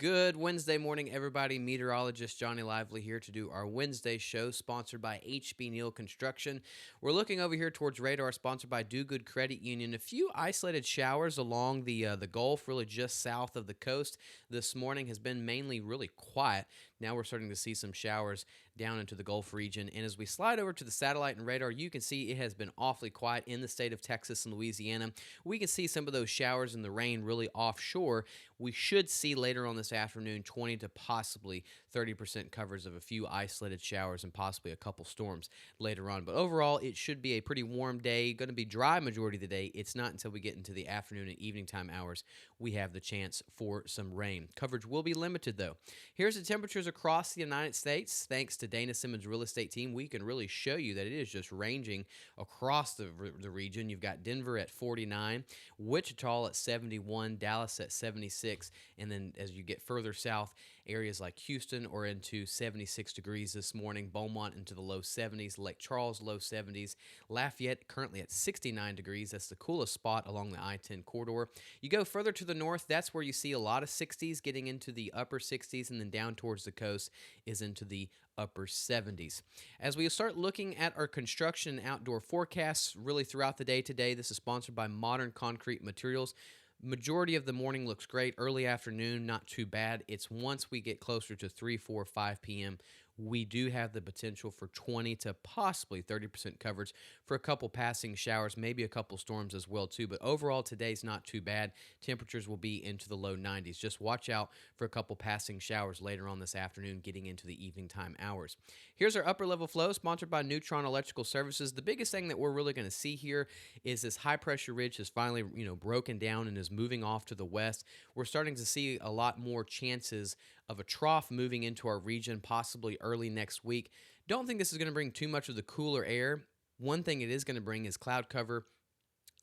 Good Wednesday morning, everybody. Meteorologist Johnny Lively here to do our Wednesday show, sponsored by HB Neal Construction. We're looking over here towards radar, sponsored by Do Good Credit Union. A few isolated showers along the Gulf, really just south of the coast. This morning has been mainly really quiet. Now we're starting to see some showers down into the Gulf region. And as we slide over to the satellite and radar, you can see it has been awfully quiet in the state of Texas and Louisiana. We can see some of those showers and the rain really offshore. We should see later on this afternoon 20 to possibly 30% coverage of a few isolated showers and possibly a couple storms later on. But overall, it should be a pretty warm day. Going to be dry majority of the day. It's not until we get into the afternoon and evening time hours we have the chance for some rain. Coverage will be limited, though. Here's the temperatures across the United States. Thanks to Dana Simmons' real estate team, we can really show you that it is just ranging across the region. You've got Denver at 49, Wichita at 71, Dallas at 76, and then as you get further south, areas like Houston are into 76 degrees this morning, Beaumont into the low 70s, Lake Charles low 70s, Lafayette currently at 69 degrees. That's the coolest spot along the I-10 corridor. You go further to the north, that's where you see a lot of 60s getting into the upper 60s, and then down towards the coast is into the upper 70s. As we start looking at our construction and outdoor forecasts really throughout the day today, this is sponsored by Modern Concrete Materials. Majority of the morning looks great. Early afternoon, not too bad. It's once we get closer to 3, 4, 5 p.m., we do have the potential for 20 to possibly 30% coverage for a couple passing showers, maybe a couple storms as well too. But overall, today's not too bad. Temperatures will be into the low 90s. Just watch out for a couple passing showers later on this afternoon, getting into the evening time hours. Here's our upper level flow, sponsored by Neutron Electrical Services. The biggest thing that we're really going to see here is this high pressure ridge has finally, broken down and is moving off to the west. We're starting to see a lot more chances of a trough moving into our region, possibly early next week. Don't think this is going to bring too much of the cooler air. One thing it is going to bring is cloud cover,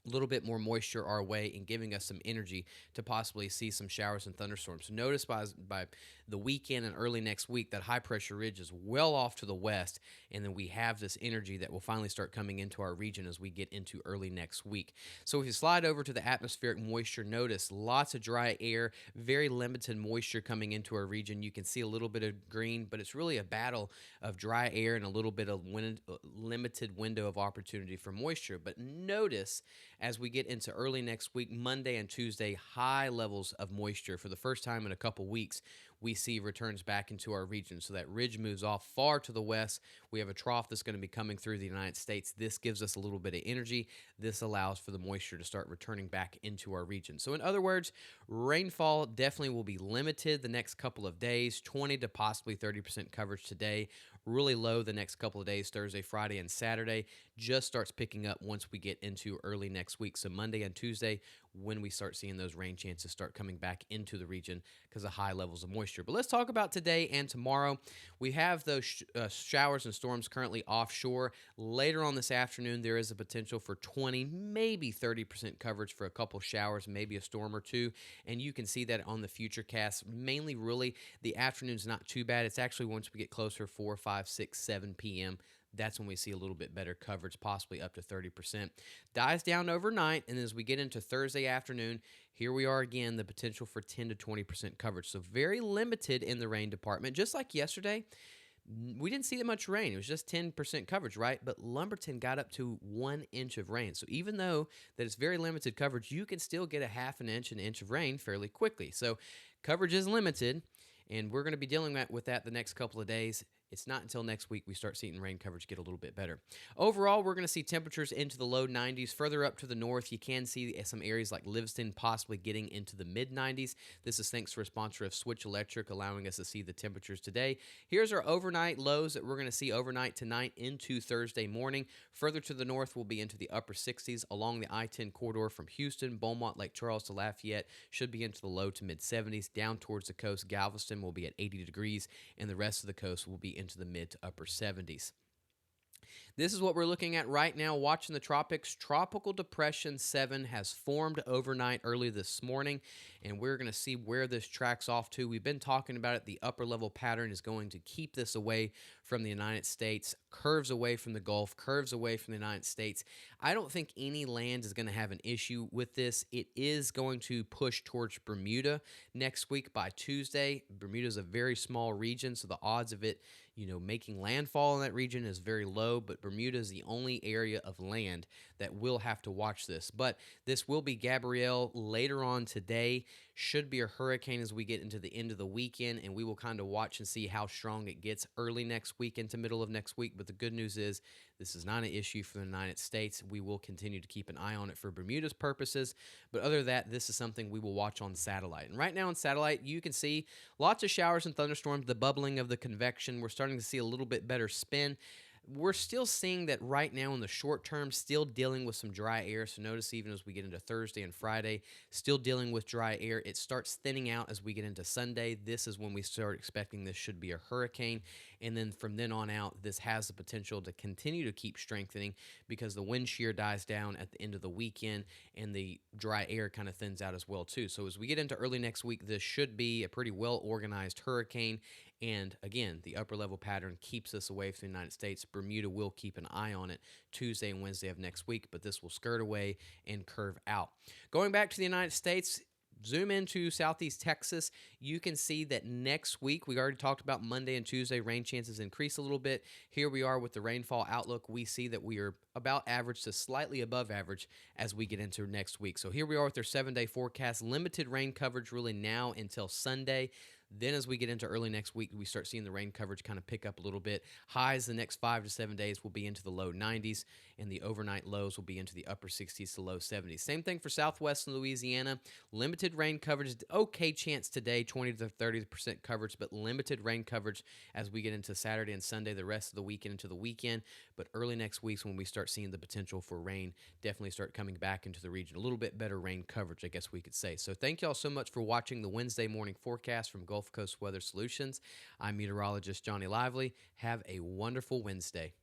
a little bit more moisture our way, and giving us some energy to possibly see some showers and thunderstorms. So notice by the weekend and early next week that high pressure ridge is well off to the west, and then we have this energy that will finally start coming into our region as we get into early next week. So if you slide over to the atmospheric moisture, notice lots of dry air, very limited moisture coming into our region. You can see a little bit of green, but it's really a battle of dry air and a little bit of limited window of opportunity for moisture. But notice as we get into early next week, Monday and Tuesday, high levels of moisture. For the first time in a couple weeks, we see returns back into our region. So that ridge moves off far to the west. We have a trough that's going to be coming through the United States. This gives us a little bit of energy. This allows for the moisture to start returning back into our region. So in other words, rainfall definitely will be limited the next couple of days, 20 to possibly 30% coverage today. Really low the next couple of days, Thursday, Friday, and Saturday. Just starts picking up once we get into early next week. So Monday and Tuesday, when we start seeing those rain chances start coming back into the region because of high levels of moisture. But let's talk about today and tomorrow. We have those showers and storms currently offshore. Later on this afternoon, there is a potential for 20, maybe 30% coverage for a couple showers, maybe a storm or two. And you can see that on the future cast. Mainly, really, the afternoon's not too bad. It's actually once we get closer, 4, 5, 6, 7 p.m., that's when we see a little bit better coverage, possibly up to 30%. Dies down overnight, and as we get into Thursday afternoon, here we are again, the potential for 10 to 20% coverage. So very limited in the rain department. Just like yesterday, we didn't see that much rain. It was just 10% coverage, right? But Lumberton got up to 1 inch of rain. So even though that it's very limited coverage, you can still get a half an inch of rain fairly quickly. So coverage is limited, and we're going to be dealing with that the next couple of days. It's not until next week we start seeing rain coverage get a little bit better. Overall, we're going to see temperatures into the low 90s. Further up to the north, you can see some areas like Livingston possibly getting into the mid-90s. This is thanks to a sponsor of Switch Electric, allowing us to see the temperatures today. Here's our overnight lows that we're going to see overnight tonight into Thursday morning. Further to the north, we'll be into the upper 60s along the I-10 corridor from Houston, Beaumont, Lake Charles to Lafayette. Should be into the low to mid-70s. Down towards the coast, Galveston will be at 80 degrees, and the rest of the coast will be into the mid to upper 70s. This is what we're looking at right now, watching the tropics. Tropical Depression 7 has formed overnight early this morning, and we're going to see where this tracks off to. We've been talking about it. The upper level pattern is going to keep this away from the United States, curves away from the Gulf, curves away from the United States. I don't think any land is going to have an issue with this. It is going to push towards Bermuda next week by Tuesday. Bermuda is a very small region, so the odds of it making landfall in that region is very low, but Bermuda is the only area of land that will have to watch this. But this will be Gabrielle later on today. Should be a hurricane as we get into the end of the weekend, and we will kind of watch and see how strong it gets early next week into middle of next week. But the good news is this is not an issue for the United States. We will continue to keep an eye on it for Bermuda's purposes. But other than that, this is something we will watch on satellite. And right now on satellite, you can see lots of showers and thunderstorms, the bubbling of the convection. We're starting to see a little bit better spin. We're still seeing that right now in the short term, still dealing with some dry air. So notice even as we get into Thursday and Friday, still dealing with dry air. It starts thinning out as we get into Sunday. This is when we start expecting this should be a hurricane. And then from then on out, this has the potential to continue to keep strengthening because the wind shear dies down at the end of the weekend and the dry air kind of thins out as well too. So as we get into early next week, this should be a pretty well organized hurricane. And again, the upper level pattern keeps us away from the United States. Bermuda will keep an eye on it Tuesday and Wednesday of next week, but this will skirt away and curve out. Going back to the United States, zoom into southeast Texas, you can see that next week, we already talked about Monday and Tuesday, rain chances increase a little bit. Here we are with the rainfall outlook. We see that we are about average to slightly above average as we get into next week. So here we are with their 7-day forecast. Limited rain coverage really now until Sunday. Then as we get into early next week, we start seeing the rain coverage kind of pick up a little bit. Highs the next 5 to 7 days will be into the low 90s, and the overnight lows will be into the upper 60s to low 70s. Same thing for southwest Louisiana. Limited rain coverage. Okay chance today, 20 to 30% coverage, but limited rain coverage as we get into Saturday and Sunday, the rest of the weekend into the weekend. But early next week's when we start seeing the potential for rain definitely start coming back into the region. A little bit better rain coverage, I guess we could say. So thank y'all so much for watching the Wednesday morning forecast from Gulf Coast Weather Solutions. I'm meteorologist Johnny Lively. Have a wonderful Wednesday.